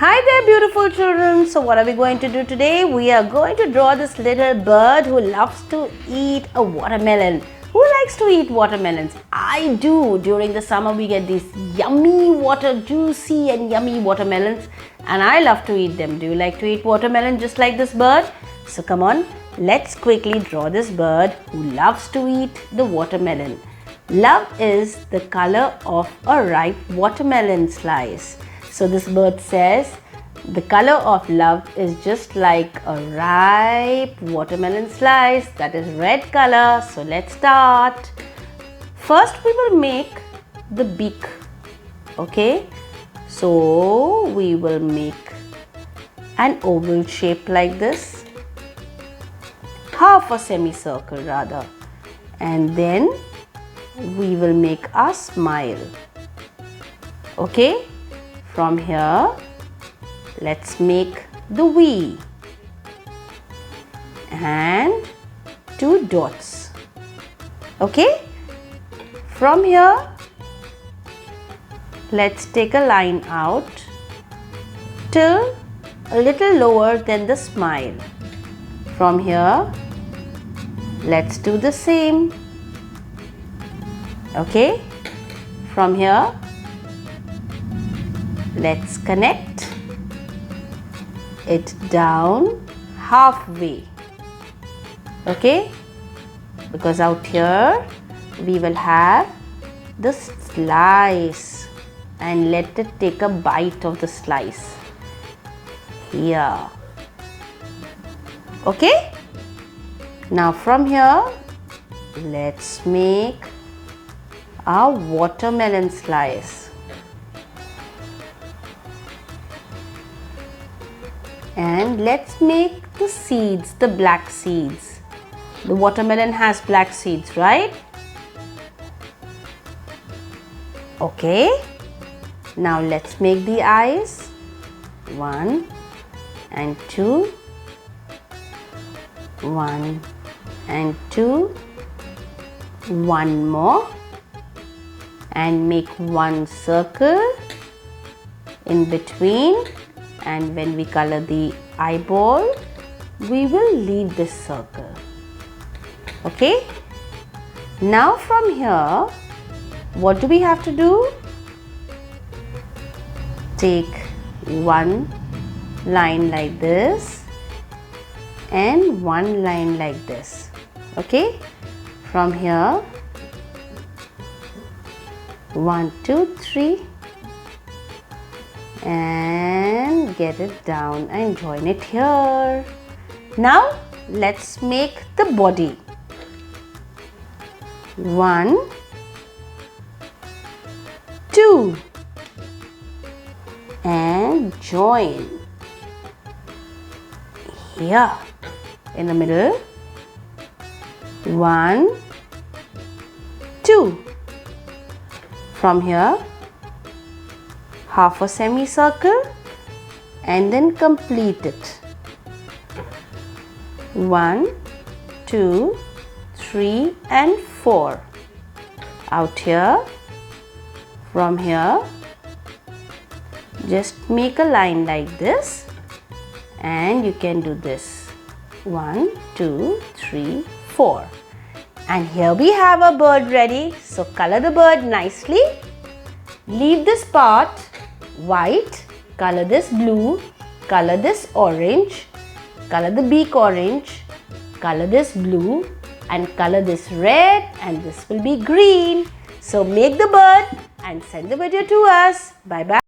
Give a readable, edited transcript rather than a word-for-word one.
Hi there beautiful children. So what are we going to do today? We are going to draw this little bird who loves to eat a watermelon. Who likes to eat watermelons? I do. During the summer we get these juicy and yummy watermelons, and I love to eat them. Do you like to eat watermelon just like this bird? So come on, let's quickly draw this bird who loves to eat the watermelon. Love is the color of a ripe watermelon slice. So this bird says the color of love is just like a ripe watermelon slice, that is red color. So let's start. First we will make the beak. Okay, so we will make an oval shape like this, half a semicircle rather, and then we will make a smile. Okay, from here let's make the V and two dots. Okay, from here let's take a line out till a little lower than the smile. From here let's do the same. Okay, from here let's connect it down halfway. Okay, because out here we will have the slice, and let it take a bite of the slice here. Okay, now from here let's make a watermelon slice. And let's make the seeds, the black seeds. The watermelon has black seeds, right? Okay, now let's make the eyes. 1 and 2, 1 and 2, one more, and make one circle in between. And when we color the eyeball, we will leave this circle. Okay, now from here what do we have to do? Take one line like this and one line like this. Okay, from here 1, 2, 3 and get it down and join it here. Now let's make the body. 1, 2 and join here in the middle. 1, 2. From here half a semicircle and then complete it. 1, 2, 3 and 4. Out here, from here just make a line like this, and you can do this. 1, 2, 3, 4. And here we have a bird ready. So color the bird nicely. Leave this part white, color this blue, color this orange, color the beak orange, color this blue, and color this red, and this will be green. So make the bird and send the video to us. Bye bye.